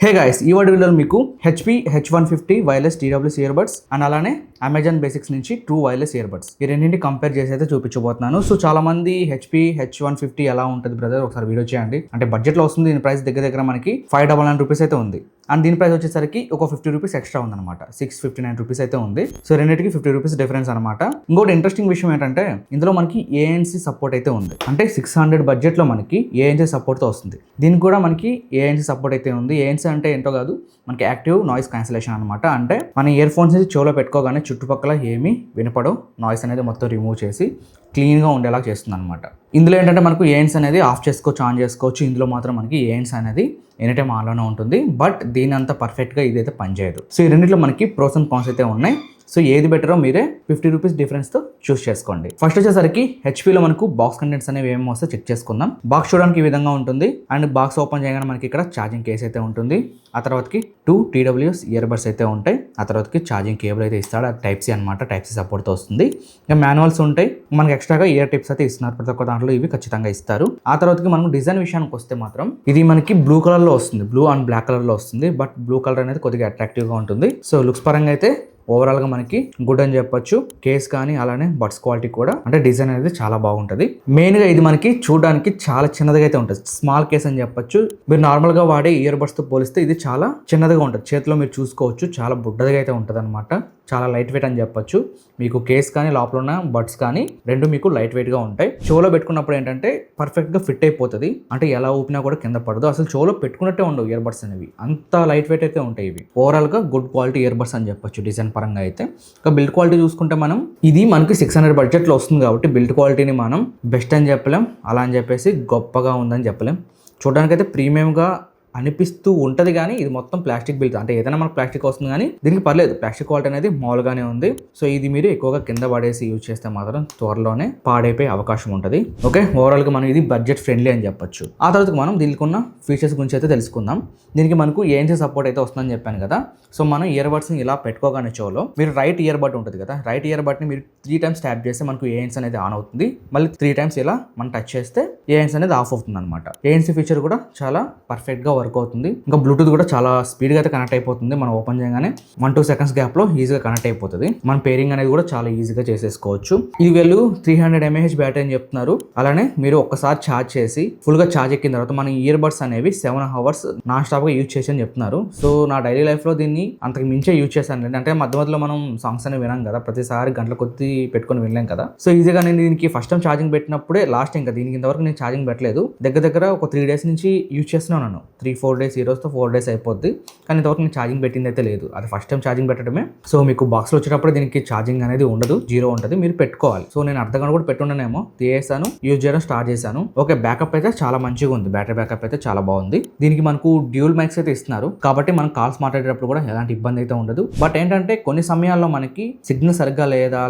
Hey guys, ఈ వీడియోలో మీకు HP H150 wireless TWS earbuds and అలానే అమెజాన్ బేసిక్స్ నుంచి ట్రూ వైర్లెస్ ఇయర్బడ్స్ ఈ రెండింటి కంపేర్ చేసి అయితే చూపించబోతున్నాను. సో చాలా మంది HP H150 ఎలా ఉంటుంది బ్రదర్, ఒకసారి వీడియో చేయండి. అంటే బడ్జెట్లో వస్తుంది. దీని ప్రైస్ దగ్గర మనకి 599 రూపీస్ అయితే ఉంది. అండ్ దీని ప్రైస్ వచ్చేసరికి ఒక 50 రూపీస్ ఎక్స్ట్రా ఉందన్నమాట. 659 రూపీస్ అయితే ఉంది. సో రెండింటికి 50 రూపీస్ డిఫరెన్స్ అనమాట. ఇంకోటి ఇంట్రెస్టింగ్ విషయం ఏంటంటే ఇందులో మనకి ANC సపోర్ట్ అయితే ఉంది. అంటే 600 బడ్జెట్లో మనకి ANC సపోర్ట్తో వస్తుంది. దీనికి కూడా మనకి ANC సపోర్ట్ అయితే ఉంది. ANC అంటే ఏంటో కాదు, మనకి యాక్టివ్ నాయిస్ క్యాన్సిలేషన్ అనమాట. అంటే మన ఇయర్ ఫోన్స్ నుంచి చెవులో పెట్టుకోగానే చుట్టుపక్కల ఏమీ వినపడవు, నాయిస్ అనేది మొత్తం రిమూవ్ చేసి క్లీన్గా ఉండేలా చేస్తుంది అనమాట. ఇందులో ఏంటంటే మనకు ANC అనేది ఆఫ్ చేసుకోవచ్చు, ఆన్ చేసుకోవచ్చు. ఇందులో మాత్రం మనకి ANC అనేది ఎనీ టైం ఆన్లోనే ఉంటుంది. బట్ దీని అంత పర్ఫెక్ట్గా ఇదైతే పనిచేయదు. సో ఈ రెండింటిలో మనకి ప్రోస్ అండ్ కాన్స్ అయితే ఉన్నాయి. సో ఏది బెటరో మీరే 50 రూపీస్ డిఫరెన్స్తో చూస్ చేసుకోండి. ఫస్ట్ వచ్చేసరికి హెచ్పీలో మనకు బాక్స్ కంటెంట్స్ అనేవి ఏమో వస్తే చెక్ చేసుకుందాం. బాక్స్ చూడడానికి ఈ విధంగా ఉంటుంది. అండ్ బాక్స్ ఓపెన్ చేయగానే మనకి ఇక్కడ ఛార్జింగ్ కేస్ అయితే ఉంటుంది. ఆ తర్వాతకి 2 TWS ఇయర్బడ్స్ అయితే ఉంటాయి. ఆ తర్వాతకి ఛార్జింగ్ కేబుల్ అయితే ఇస్తాడు. అది టైప్ సి అనమాట. టైప్ సి సపోర్ట్తో వస్తుంది. ఇంకా మాన్యువల్స్ ఉంటాయి. మనకి ఎక్స్ట్రాగా ఇయర్ టిప్స్ అయితే ఇస్తున్నారు. ప్రతి ఒక్క దాంట్లో ఇవి ఖచ్చితంగా ఇస్తారు. ఆ తర్వాతకి మనం డిజైన్ విషయానికి వస్తే మాత్రం ఇది మనకి బ్లూ కలర్లో వస్తుంది. బ్లూ అండ్ బ్లాక్ కలర్లో వస్తుంది. బట్ బ్లూ కలర్ అనేది కొద్దిగా అట్రాక్టివ్గా ఉంటుంది. సో లుక్స్ పరంగా అయితే ఓవరాల్గా మనకి గుడ్ అని చెప్పొచ్చు. కేస్ కానీ అలానే బడ్స్ క్వాలిటీ కూడా, అంటే డిజైన్ అనేది చాలా బాగుంటుంది. మెయిన్గా ఇది మనకి చూడడానికి చాలా చిన్నదిగా అయితే ఉంటుంది. స్మాల్ కేస్ అని చెప్పొచ్చు. మీరు నార్మల్గా వాడే ఇయర్ బడ్స్తో పోలిస్తే ఇది చాలా చిన్నదిగా ఉంటుంది. చేతిలో మీరు చూసుకోవచ్చు, చాలా బుడ్డదిగా అయితే ఉంటుంది అనమాట. చాలా లైట్ వెయిట్ అని చెప్పొచ్చు. మీకు కేస్ కానీ లోపల ఉన్న బడ్స్ కానీ రెండు మీకు లైట్ వెయిట్గా ఉంటాయి. చెవులో పెట్టుకున్నప్పుడు ఏంటంటే పర్ఫెక్ట్గా ఫిట్ అయిపోతుంది. అంటే ఎలా ఊపినా కూడా కింద పడదు. అసలు చెవులో పెట్టుకున్నట్టే ఉండవు ఇయర్ బడ్స్ అనేవి. అంత లైట్ వెయిట్ అయితే ఉంటాయి ఇవి. ఓవరాల్గా గుడ్ క్వాలిటీ ఇయర్ బడ్స్ అని చెప్పొచ్చు డిజైన్ పరంగా అయితే. ఇంకా బిల్డ్ క్వాలిటీ చూసుకుంటే మనం ఇది మనకి 600 బడ్జెట్లో వస్తుంది కాబట్టి బిల్డ్ క్వాలిటీని మనం బెస్ట్ అని చెప్పలేం, అలా అని చెప్పేసి గొప్పగా ఉందని చెప్పలేం. చూడడానికైతే ప్రీమియంగా అనిపిస్తూ ఉంటుంది. కానీ ఇది మొత్తం ప్లాస్టిక్ బిల్డ్, అంటే ఏదైనా మనకు ప్లాస్టిక్ వస్తుంది కానీ దీనికి పర్లేదు. ప్లాస్టిక్ క్వాలిటీ అనేది మామూలుగానే ఉంది. సో ఇది మీరు ఎక్కువగా కింద పడేసి యూజ్ చేస్తే మాత్రం త్వరలోనే పాడైపోయే అవకాశం ఉంటుంది. ఓకే, ఓవరాల్గా మనం ఇది బడ్జెట్ ఫ్రెండ్లీ అని చెప్పొచ్చు. ఆ తర్వాత మనం దీనికి ఉన్న ఫీచర్స్ గురించి అయితే తెలుసుకుందాం. దీనికి మనకు ANC సపోర్ట్ అయితే వస్తుందని చెప్పాను కదా. సో మనం ఇయర్ బడ్స్ని ఇలా పెట్టుకోగానే చెవులో మీరు రైట్ ఇయర్ బడ్ ఉంటుంది కదా, రైట్ ఇయర్ బడ్ని మీరు 3 టైమ్స్ ట్యాప్ చేస్తే మనకు ANC అనేది ఆన్ అవుతుంది. మళ్ళీ 3 టైమ్స్ ఇలా మనం టచ్ చేస్తే ANC అనేది ఆఫ్ అవుతుంది అనమాట. ANC ఫీచర్ కూడా చాలా పర్ఫెక్ట్గా వర్క్ అవుతుంది. ఇంకా బ్లూటూత్ కూడా చాలా స్పీడ్గా అయితే కనెక్ట్ అయిపోతుంది. మనం ఓపెన్ చేయగానే 1-2 సెకండ్స్ గ్యాప్లో ఈజీగా కనెక్ట్ అయిపోతుంది. మన పేరింగ్ అనేది కూడా చాలా ఈజీగా చేసేసుకోవచ్చు. ఇది వీళ్ళు 300 mAh బ్యాటరీ అని చెప్తున్నారు. అలానే మీరు ఒక్కసారి ఛార్జ్ చేసి ఫుల్గా ఛార్జ్ ఎక్కిన తర్వాత మన ఇయర్ బడ్స్ అనేవి 7 hours నాన్ స్టాప్గా యూజ్ చేసి అని చెప్తున్నారు. సో నా డైలీ లైఫ్లో దీన్ని అంతకు మించే యూజ్ చేశాను. అంటే మధ్య మధ్యలో మనం సాంగ్స్ అనేవి వినాం కదా, ప్రతిసారి గంటల కొద్ది పెట్టుకొని వినలేం కదా. సో ఈజీగా నేను దీనికి ఫస్ట్ టైం ఛార్జింగ్ పెట్టినప్పుడే లాస్ట్, ఇంకా దీనికి ఇంతవరకు నేను ఛార్జింగ్ పెట్టలేదు. దగ్గర ఒక 3 days నుంచి యూజ్ చేస్తున్నాను. 3-4 days, ఈ రోజుతో 4 days అయిపోద్ది. కానీ ఇంతవరకు నేను ఛార్జింగ్ పెట్టింది అయితే లేదు. అది ఫస్ట్ టైం ఛార్జింగ్ పెట్టడమే. సో మీకు బాక్స్లో వచ్చేటప్పుడు దీనికి ఛార్జింగ్ అనేది ఉండదు, 0 ఉంటుంది. మీరు పెట్టుకోవాలి. సో నేను అర్ధగంట కూడా పెట్టున్నానేమో, తీసేసాను, యూజ్ చేయడం స్టార్ట్ చేశాను. ఓకే, బ్యాకప్ అయితే చాలా మంచిగా ఉంది. బ్యాటరీ బ్యాకప్ అయితే చాలా బాగుంది. దీనికి మనకు డ్యూల్ మైక్స్ అయితే ఇస్తున్నారు కాబట్టి మనం కాల్స్ మాట్లాడేటప్పుడు కూడా ఎలాంటి ఇబ్బంది అయితే ఉండదు. బట్ ఏంటంటే కొన్ని సమయాల్లో మనకి సిగ్నల్ సరిగ్గా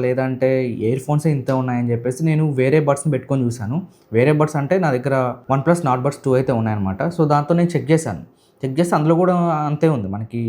లేదంటే ఇయర్ ఫోన్స్ ఇంత ఉన్నాయని చెప్పేసి నేను వేరే బడ్స్ని పెట్టుకొని చూశాను. వేరే బడ్స్ అంటే నా దగ్గర OnePlus Nord Buds 2 అయితే ఉన్నాయన్నమాట. సో దాంతో నేను చెక్ చేస్తే అందులో కూడా అంతే ఉంది, మనకి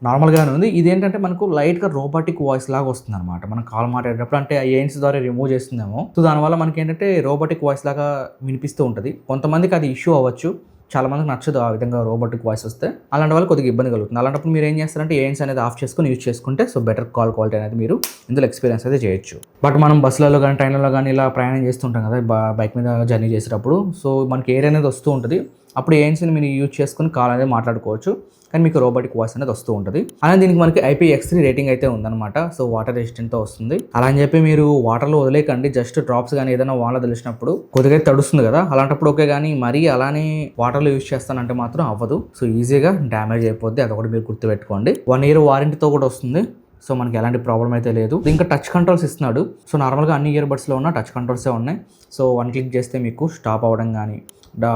నార్మల్గానే ఉంది. ఇదేంటంటే మనకు లైట్గా రోబోటిక్ వాయిస్ లాగా వస్తుంది అనమాట. మనం కాల్ మాట్లాడేటప్పుడు అంటే ANC ద్వారా రిమూవ్ చేస్తుందేమో. సో దానివల్ల మనకి ఏంటంటే రోబోటిక్ వాయిస్ లాగా వినిపిస్తూ ఉంటుంది. కొంతమందికి అది ఇష్యూ అవ్వచ్చు, చాలా మందికి నచ్చదు ఆ విధంగా రోబోటిక్ వాయిస్ వస్తే. అలాంటి వాళ్ళు కొద్దిగా ఇబ్బంది కలుగుతుంది. అలాంటప్పుడు మీరు ఏం చేస్తారంటే ANC అనేది ఆఫ్ చేసుకొని యూజ్ చేసుకుంటే సో బెటర్ కాల్ క్వాలిటీ అనేది మీరు ఇందులో ఎక్స్పీరియన్స్ అయితే చేయొచ్చు. బట్ మనం బస్సులలో కానీ ట్రైన్లలో కానీ ఇలా ప్రయాణం చేస్తుంటాం కదా, బైక్ మీద జర్నీ చేసేటప్పుడు. సో మనకి ఎయిర్ అనేది వస్తూ ఉంటుంది. అప్పుడు ANCని మీరు యూజ్ చేసుకుని కాల్ అనేది మాట్లాడుకోవచ్చు. కానీ మీకు రోబోటిక్ వాయిస్ అనేది వస్తూ ఉంటుంది. అలానే దీనికి మనకి IPX3 రేటింగ్ అయితే ఉందన్నమాట. సో వాటర్ రెసిస్టెంట్తో వస్తుంది. అలా అని చెప్పి మీరు వాటర్లో వదిలేకండి. జస్ట్ డ్రాప్స్ కానీ ఏదైనా వాటర్ తెలిసినప్పుడు కొద్దిగా తడుస్తుంది కదా, అలాంటప్పుడు ఓకే. కానీ మరీ అలానే వాటర్లో యూజ్ చేస్తానంటే మాత్రం అవ్వదు. సో ఈజీగా డ్యామేజ్ అయిపోద్ది. అదొకటి మీరు గుర్తుపెట్టుకోండి. 1 year వారంటీతో కూడా వస్తుంది. సో మనకి ఎలాంటి ప్రాబ్లం అయితే లేదు. ఇంకా టచ్ కంట్రోల్స్ ఇస్తున్నాడు. సో నార్మల్గా అన్ని ఇయర్ బడ్స్లో ఉన్న టచ్ కంట్రోల్సే ఉన్నాయి. సో 1 click చేస్తే మీకు స్టాప్ అవ్వడం కానీ,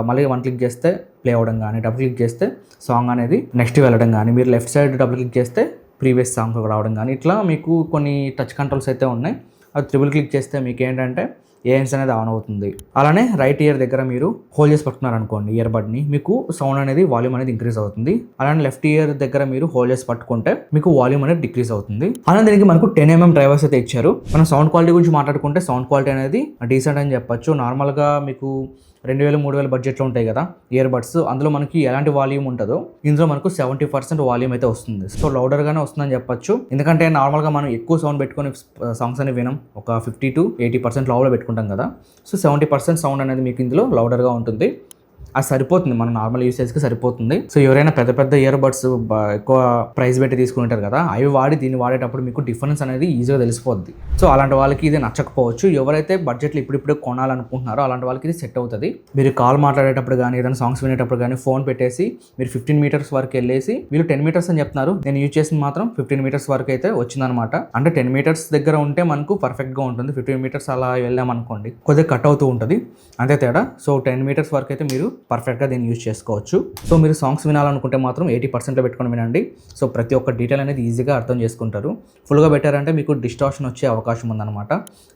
మళ్ళీ 1 click చేస్తే ప్లే అవ్వడం కానీ, డబుల్ క్లిక్ చేస్తే సాంగ్ అనేది నెక్స్ట్ వెళ్ళడం కానీ, మీరు లెఫ్ట్ సైడ్ డబుల్ క్లిక్ చేస్తే ప్రీవియస్ సాంగ్ రావడం కానీ, ఇట్లా మీకు కొన్ని టచ్ కంట్రోల్స్ అయితే ఉన్నాయి. అది ట్రిపుల్ క్లిక్ చేస్తే మీకు ఏంటంటే ANC అనేది ఆన్ అవుతుంది. అలానే రైట్ ఇయర్ దగ్గర మీరు హోల్డ్ చేసి పట్టుకున్నారనుకోండి ఇయర్ బడ్ని, మీకు సౌండ్ అనేది వాల్యూమ్ అనేది ఇంక్రీజ్ అవుతుంది. అలానే లెఫ్ట్ ఇయర్ దగ్గర మీరు హోల్డ్ చేసి పట్టుకుంటే మీకు వాల్యూమ్ అనేది డిక్రీజ్ అవుతుంది. అలానే దీనికి మనకు 10 mm డ్రైవర్స్ అయితే ఇచ్చారు. మనం సౌండ్ క్వాలిటీ గురించి మాట్లాడుకుంటే సౌండ్ క్వాలిటీ అనేది డీసెంట్ అని చెప్పొచ్చు. నార్మల్గా మీకు 2000-3000 బడ్జెట్లో ఉంటాయి కదా ఇయర్ బడ్స్, అందులో మనకి ఎలాంటి వాల్యూమ్ ఉంటుందో ఇందులో మనకు 70% వాల్యూమ్ అయితే వస్తుంది. సో లౌడర్గానే వస్తుందని చెప్పొచ్చు. ఎందుకంటే నార్మల్గా మనం ఎక్కువ సౌండ్ పెట్టుకొని సాంగ్స్ అనేవి వినం, ఒక 50-80% లౌడ్లో పెట్టుకుంటాం కదా. సో 70% సౌండ్ అనేది మీకు ఇందులో లౌడర్గా ఉంటుంది. అది సరిపోతుంది, మన నార్మల్ యూసేజ్కి సరిపోతుంది. సో ఎవరైనా పెద్ద పెద్ద ఇయర్ బడ్స్ ఎక్కువ ప్రైస్ పెట్టి తీసుకుంటారు కదా, అవి వాడి దీన్ని వాడేటప్పుడు మీకు డిఫరెన్స్ అనేది ఈజీగా తెలిసిపోద్ది. సో అలాంటి వాళ్ళకి ఇది నచ్చకపోవచ్చు. ఎవరైతే బడ్జెట్లో ఇప్పుడిప్పుడే కొనాలనుకుంటున్నారో అలాంటి వాళ్ళకి ఇది సెట్ అవుతుంది. మీరు కాల్ మాట్లాడేటప్పుడు కానీ ఏదైనా సాంగ్స్ వినేటప్పుడు కానీ ఫోన్ పెట్టేసి మీరు 15 మీటర్స్ వరకు వెళ్ళేసి, వీళ్ళు 10 మీటర్స్ అని చెప్తున్నారు, నేను యూజ్ చేసిన మాత్రం 15 మీటర్స్ వరకు అయితే వచ్చిందనమాట. అంటే 10 మీటర్స్ దగ్గర ఉంటే మనకు పర్ఫెక్ట్గా ఉంటుంది. 15 మీటర్స్ అలా వెళ్ళామనుకోండి కొద్దిగా కట్ అవుతూ ఉంటుంది, అంతే తేడా. సో 10 మీటర్స్ వరకు అయితే మీరు పర్ఫెక్ట్గా దీన్ని యూజ్ చేసుకోవచ్చు. సో మీరు సాంగ్స్ వినాలనుకుంటే మాత్రం 80%లో పెట్టుకొని వినండి. సో ప్రతి ఒక్క డీటెయిల్ అనేది ఈజీగా అర్థం చేసుకుంటారు. ఫుల్గా పెట్టారంటే మీకు డిస్టార్షన్ వచ్చే అవకాశం ఉందన్నమాట.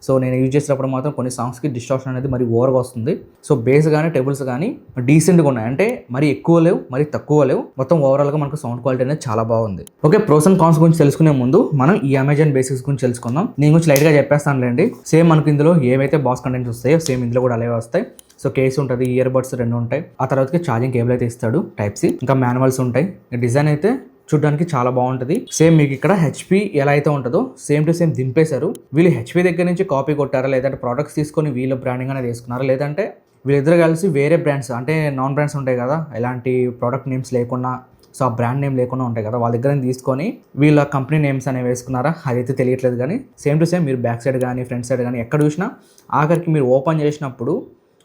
సో నేను యూజ్ చేసేటప్పుడు మాత్రం కొన్ని సాంగ్స్కి డిస్టార్షన్ అనేది మరి ఓవర్గా వస్తుంది. సో బేస్ కానీ టేబుల్స్ కానీ డీసెంట్గా ఉన్నాయి, అంటే మరి ఎక్కువ లేవు మరి తక్కువ లేవు, మొత్తం ఓవరాల్గా మనకు సౌండ్ క్వాలిటీ అనేది చాలా బాగుంది. ఓకే, ప్రోస్ అండ్ కాన్స్ గురించి తెలుసుకునే ముందు మనం ఈ అమెజాన్ బేసిక్స్ గురించి తెలుసుకుందాం. దీని గురించి లైట్గా చెప్పేస్తానులేండి. సేమ్ మనకు ఇందులో ఏవైతే బాక్స్ కంటెంట్స్ వస్తాయో సేమ్ ఇందులో కూడా అలాగే వస్తాయి. సో కేస్ ఉంటుంది, ఇయర్ బడ్స్ 2 ఉంటాయి, ఆ తర్వాతకి ఛార్జింగ్ కేబుల్ అయితే ఇస్తాడు టైప్ సి, ఇంకా మాన్యువల్స్ ఉంటాయి. డిజైన్ అయితే చూడడానికి చాలా బాగుంటుంది. సేమ్ మీకు ఇక్కడ హెచ్పి ఎలా అయితే ఉంటుందో సేమ్ టు సేమ్ దింపేశారు. వీళ్ళు హెచ్పి దగ్గర నుంచి కాపీ కొట్టారా, లేదంటే ప్రోడక్ట్స్ తీసుకొని వీళ్ళు బ్రాండింగ్ అనేది వేసుకున్నారా, లేదంటే వీళ్ళిద్దరు కలిసి వేరే బ్రాండ్స్ అంటే నాన్ బ్రాండ్స్ ఉంటాయి కదా, ఎలాంటి ప్రోడక్ట్ నేమ్స్ లేకుండా, సో ఆ బ్రాండ్ నేమ్ లేకుండా ఉంటాయి కదా, వాళ్ళ దగ్గర తీసుకొని వీళ్ళ కంపెనీ నేమ్స్ అనేవి వేసుకున్నారా అదైతే తెలియట్లేదు. కానీ సేమ్ టు సేమ్ మీరు బ్యాక్ సైడ్ కానీ ఫ్రంట్ సైడ్ కానీ ఎక్కడ చూసినా ఆఖరికి మీరు ఓపెన్ చేసినప్పుడు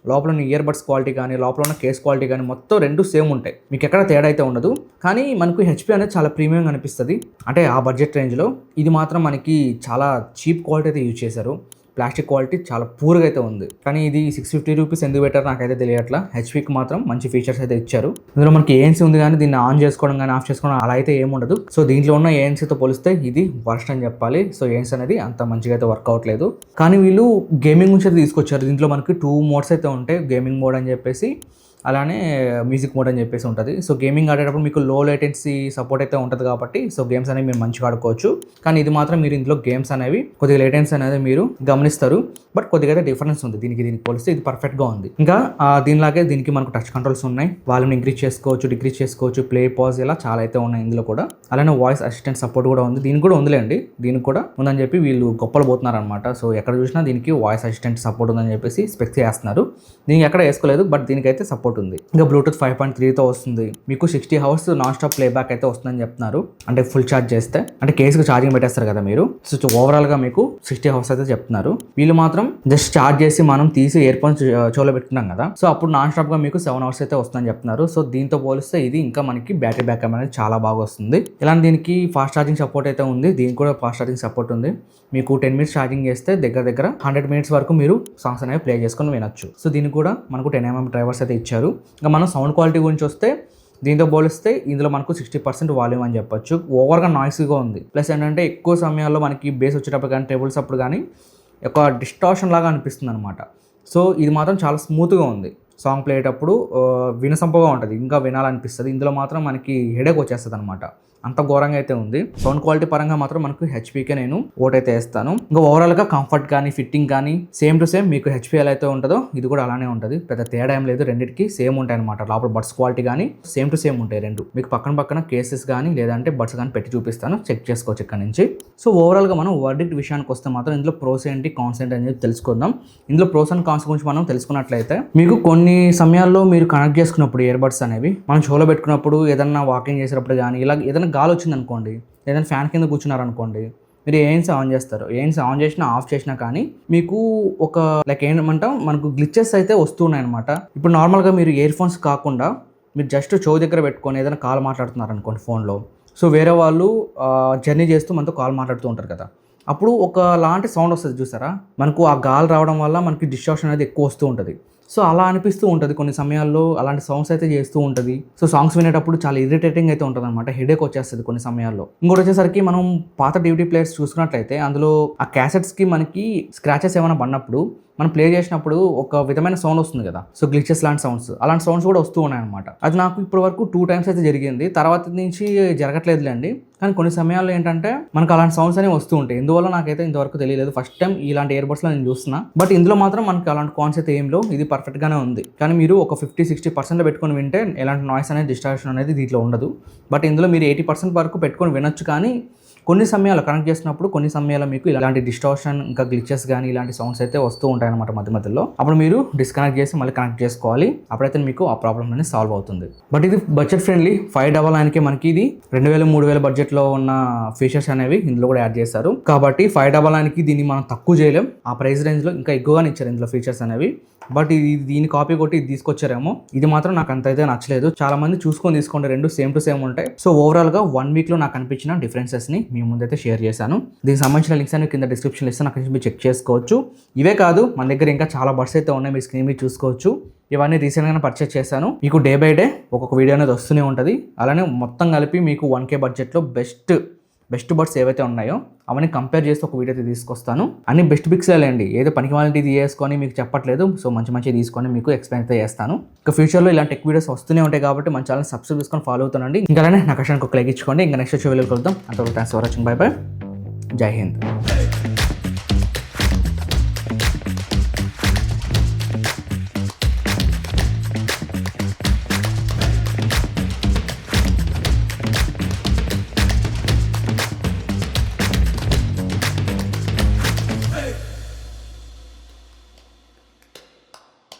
లోపల ఉన్న ఇయర్ బడ్స్ క్వాలిటీ కానీ లోపల ఉన్న కేస్ క్వాలిటీ కానీ మొత్తం 2 సేమ్ ఉంటాయి. మీకు ఎక్కడ తేడా అయితే ఉండదు. కానీ మనకు హెచ్పి అనేది చాలా ప్రీమియం అనిపిస్తుంది. అంటే ఆ బడ్జెట్ రేంజ్లో ఇది మాత్రం మనకి చాలా చీప్ క్వాలిటీ అయితే యూజ్ చేశారు. ప్లాస్టిక్ క్వాలిటీ చాలా పూర్గా అయితే ఉంది. కానీ ఇది 650 రూపీస్ ఎందుకు పెట్టారు నాకైతే తెలియట్లా. హెచ్పికి మాత్రం మంచి ఫీచర్స్ అయితే ఇచ్చారు. ఇందులో మనకి ఏఎన్సీ ఉంది, కానీ దీన్ని ఆన్ చేసుకోవడం కానీ ఆఫ్ చేసుకోవడం అలా అయితే ఏముండదు. సో దీంట్లో ఉన్న ఏఎన్సీతో పోలిస్తే ఇది వర్స్ట్ అని చెప్పాలి. సో ఏఎన్సీ అనేది అంత మంచిగా అయితే వర్క్ అవ్వట్లేదు. కానీ వీళ్ళు గేమింగ్ నుంచి అయితే తీసుకొచ్చారు. దీంట్లో మనకి 2 మోడ్స్ అయితే ఉంటాయి, గేమింగ్ మోడ్ అని చెప్పేసి అలానే మ్యూజిక్ మోడ్ అని చెప్పేసి ఉంటుంది. సో గేమింగ్ ఆడేటప్పుడు మీకు లో లేటెన్సీ సపోర్ట్ అయితే ఉంటుంది కాబట్టి సో గేమ్స్ అనేవి మీరు మంచిగా ఆడుకోవచ్చు. కానీ ఇది మాత్రం మీరు ఇందులో గేమ్స్ అనేవి కొద్దిగా లేటెన్సీ అనేది మీరు గమనిస్తారు. బట్ కొద్దిగా అయితే డిఫరెన్స్ ఉంది దీనికి పోలిస్తే. ఇది పర్ఫెక్ట్గా ఉంది. ఇంకా దీనిలాగే దీనికి మనకు టచ్ కంట్రోల్స్ ఉన్నాయి. వాల్యూమ్ ఇంక్రీజ్ చేసుకోవచ్చు, డిక్రీజ్ చేసుకోవచ్చు, ప్లే పాజ్ ఇలా చాలా అయితే ఉన్నాయి ఇందులో కూడా. అలానే వాయిస్ అసిస్టెంట్ సపోర్ట్ కూడా ఉంది. దీనికి కూడా ఉందిలేండి, దీనికి కూడా ఉందని చెప్పి వీళ్ళు గొప్పలు పోతున్నారు అనమాట. సో ఎక్కడ చూసినా దీనికి వాయిస్ అసిస్టెంట్ సపోర్ట్ ఉందని చెప్పేసి స్పెక్స్ చేస్తున్నారు. దీనికి ఎక్కడ వేసుకోలేదు, బట్ దీనికైతే సపోర్ట్ ఉంది. ఇంకా బ్లూటూత్ 5.3తో వస్తుంది. మీకు 60 hours నాన్ స్టాప్ ప్లేబ్యాక్ అయితే వస్తుందని చెప్తున్నారు. అంటే ఫుల్ ఛార్జ్ చేస్తే, అంటే కేసుకు ఛార్జింగ్ పెట్టేస్తారు కదా మీరు. సో ఓవరాల్ గా మీకు 60 hours అయితే చెప్తున్నారు. వీళ్ళు మాత్రం జస్ట్ ఛార్జ్ చేసి మనం తీసి ఇయర్ ఫోన్స్ చెవులో పెట్టుకున్నాం కదా, సో అప్పుడు నాన్ స్టాప్ గా మీకు 7 hours అయితే వస్తుందని చెప్తున్నారు. సో దీంతో పోలిస్తే ఇది ఇంకా మనకి బ్యాటరీ బ్యాకప్ అనేది చాలా బాగా వస్తుంది. ఇలా దీనికి ఫాస్ట్ ఛార్జింగ్ సపోర్ట్ అయితే ఉంది. దీనికి కూడా ఫాస్ట్ ఛార్జింగ్ సపోర్ట్ ఉంది. మీకు 10 minutes ఛార్జింగ్ చేస్తే దగ్గర 100 minutes వరకు మీరు సాంగ్స్ అనేవి ప్లే చేసుకొని వినొచ్చు. సో దీనికి కూడా మనకు 10 mm డ్రైవర్స్ అయితే ఇచ్చారు. ఇంకా మనం సౌండ్ క్వాలిటీ గురించి వస్తే దీంతో పోలిస్తే ఇందులో మనకు 60% వాల్యూమ్ అని చెప్పొచ్చు. ఓవర్గా నాయిస్గా ఉంది. ప్లస్ ఏంటంటే ఎక్కువ సమయాల్లో మనకి బేస్ వచ్చేటప్పుడు కానీ టేబుల్స్ అప్పుడు కానీ ఒక డిస్టార్షన్ లాగా అనిపిస్తుంది అనమాట. సో ఇది మాత్రం చాలా స్మూత్గా ఉంది. సాంగ్ ప్లే అయ్యేటప్పుడు వినసంపగా ఉంటుంది, ఇంకా వినాలనిపిస్తుంది. ఇందులో మాత్రం మనకి హెడేక్ వచ్చేస్తుంది అనమాట, అంత ఘోరంగా అయితే ఉంది. సౌండ్ క్వాలిటీ పరంగా మాత్రం మనకు హెచ్పీకే నేను ఓటైతే వేస్తాను. ఇంకా ఓవరాల్గా కంఫర్ట్ కానీ ఫిట్టింగ్ కానీ సేమ్ టు సేమ్ మీకు హెచ్పీ ఎలా అయితే ఉంటుందో ఇది కూడా అలానే ఉంటుంది. పెద్ద తేడా ఏం లేదు, రెండింటికి సేమ్ ఉంటాయి అనమాట. లోపల బడ్స్ క్వాలిటీ కానీ సేమ్ టు సేమ్ ఉంటాయి రెండు. మీకు పక్కన కేసెస్ కానీ లేదంటే బడ్స్ కానీ పెట్టి చూపిస్తాను, చెక్ చేసుకోవచ్చు ఇక్కడ నుంచి. సో ఓవరాల్గా మనం వర్డిక్ట్ విషయానికి వస్తే మాత్రం ఇందులో ప్రోస్ ఏంటి కాన్స్ ఏంటి అని తెలుసుకుందాం. ఇందులో ప్రోస్ అండ్ కాన్స్ గురించి మనం తెలుసుకున్నట్లయితే, మీకు కొన్ని సమయాల్లో మీరు కనెక్ట్ చేసుకున్నప్పుడు ఇయర్ బడ్స్ అనేవి మనం చెవులో పెట్టుకున్నప్పుడు ఏదన్నా వాకింగ్ చేసేటప్పుడు కానీ ఇలా ఏదైనా గాలి వచ్చింది అనుకోండి, ఏదైనా ఫ్యాన్ కింద కూర్చున్నారనుకోండి, మీరు ఏఎన్సీ ఆన్ చేస్తారు. ఏఎన్సీ ఆన్ చేసినా ఆఫ్ చేసినా కానీ మీకు ఒక లైక్ ఏమంటాం మనకు గ్లిచెస్ అయితే వస్తున్నాయి అనమాట. ఇప్పుడు నార్మల్గా మీరు ఇయర్ ఫోన్స్ కాకుండా మీరు జస్ట్ చెవు దగ్గర పెట్టుకొని ఏదైనా కాల్ మాట్లాడుతున్నారు అనుకోండి ఫోన్లో, సో వేరే వాళ్ళు జర్నీ చేస్తూ మనతో కాల్ మాట్లాడుతూ ఉంటారు కదా, అప్పుడు ఒక లాంటి సౌండ్ వస్తుంది చూసారా, మనకు ఆ గాలి రావడం వల్ల మనకి డిస్టార్షన్ అనేది ఎక్కువ వస్తూ ఉంటుంది. సో అలా అనిపిస్తూ ఉంటుంది కొన్ని సమయాల్లో, అలాంటి సౌండ్స్ అయితే చేస్తూ ఉంటుంది. సో సాంగ్స్ వినేటప్పుడు చాలా ఇరిటేటింగ్ అయితే ఉంటుంది అనమాట, హెడేక్ వచ్చేస్తుంది కొన్ని సమయాల్లో. ఇంకోటి వచ్చేసరికి మనం పాత DVD ప్లేయర్స్ చూసుకున్నట్లయితే అందులో ఆ క్యాసెట్స్కి మనకి స్క్రాచెస్ ఏమైనా పడినప్పుడు మనం ప్లే చేసినప్పుడు ఒక విధమైన సౌండ్ వస్తుంది కదా, సో గ్లిచెస్ లాంటి సౌండ్స్, అలాంటి సౌండ్స్ కూడా వస్తూ ఉన్నాయి అనమాట. అది నాకు ఇప్పటి వరకు 2 times అయితే జరిగింది, తర్వాత నుంచి జరగట్లేదులేండి. కానీ కొన్ని సమయాల్లో ఏంటంటే మనకు అలాంటి సౌండ్స్ అనేవి వస్తూ ఉంటాయి. ఎందువల్ల నాకైతే ఇంతవరకు తెలియలేదు, ఫస్ట్ టైం ఇలాంటి ఇయర్బడ్స్లో నేను చూస్తున్నా. బట్ ఇందులో మాత్రం మనకి అలాంటి కాన్స్ అయితే ఏం లేవు, ఇది పర్ఫెక్ట్గానే ఉంది. కానీ మీరు ఒక 50-60% పెట్టుకొని వింటే ఎలాంటి నాయిస్ అనేది డిస్ట్రాక్షన్ అనేది దీంట్లో ఉండదు. బట్ ఇందులో మీరు 80% వరకు పెట్టుకొని వినొచ్చు. కానీ కొన్ని సమయాల్లో కనెక్ట్ చేసినప్పుడు కొన్ని సమయాల్లో మీకు ఇలాంటి డిస్టార్షన్ ఇంకా గ్లిచెస్ కానీ ఇలాంటి సౌండ్స్ అయితే వస్తూ ఉంటాయి అనమాట మధ్యలో. అప్పుడు మీరు డిస్కనెక్ట్ చేసి మళ్ళీ కనెక్ట్ చేసుకోవాలి, అప్పుడైతే మీకు ఆ ప్రాబ్లమ్ అనేది సాల్వ్ అవుతుంది. బట్ ఇది బడ్జెట్ ఫ్రెండ్లీ, 599కి మనకి ఇది 2000-3000 బడ్జెట్లో ఉన్న ఫీచర్స్ అనేవి ఇందులో కూడా యాడ్ చేశారు. కాబట్టి 599కి దీన్ని మనం తక్కువ చేయలేం, ఆ ప్రైస్ రేంజ్లో ఇంకా ఎక్కువగానే ఇచ్చారు ఇందులో ఫీచర్స్ అనేవి. బట్ ఇది దీని కాపీ కొట్టి ఇది తీసుకొచ్చారేమో, ఇది మాత్రం నాకు అంత అయితే నచ్చలేదు. చాలా మంది చూసుకొని తీసుకోండి, రెండు సేమ్ టు సేమ్ ఉంటాయి. సో ఓవరాల్గా 1 వీక్లో నాకు అనిపించిన డిఫరెన్సెస్ని మీ ముందైతే షేర్ చేశాను. దీనికి సంబంధించిన లింక్స్ అనేవి కింద డిస్క్రిప్షన్లో ఇస్తాను, అక్కడి నుంచి మీరు చెక్ చేసుకోవచ్చు. ఇవే కాదు, మన దగ్గర ఇంకా చాలా బడ్స్ అయితే ఉన్నాయి, మీరు స్క్రీన్ మీద చూసుకోవచ్చు. ఇవన్నీ రీసెంట్గానే పర్చేస్ చేశాను. మీకు డే బై డే ఒక్కొక్క వీడియో అనేది వస్తూనే ఉంటుంది. అలానే మొత్తం కలిపి మీకు 1K బడ్జెట్లో బెస్ట్ బడ్స్ ఏవైతే ఉన్నాయో అవన్నీ కంపేర్ చేసి ఒక వీడియో అయితే తీసుకొస్తాను. అన్ని బెస్ట్ పిక్సెల్ అండి, ఏదో పనికి వాళ్ళని తీసుకొని మీకు చెప్పట్లేదు. సో మంచి తీసుకొని మీకు ఎక్స్ప్లెయిన్ అయితే చేస్తాను. ఇంకా ఫ్యూచర్లో ఇలాంటి టెక్ వీడియోస్ వస్తూనే ఉంటాయి కాబట్టి మన ఛానల్ సబ్స్క్రైబ్ చేసుకొని ఫాలో అవుతానండి. ఇంకా అలానే నా కష్టానికి ఒక లైక్ ఇచ్చుకోండి. ఇంకా నెక్స్ట్ వీడియోకి వెళ్దాం. అంతవరకు thanks for watching, by by, జై హింద్.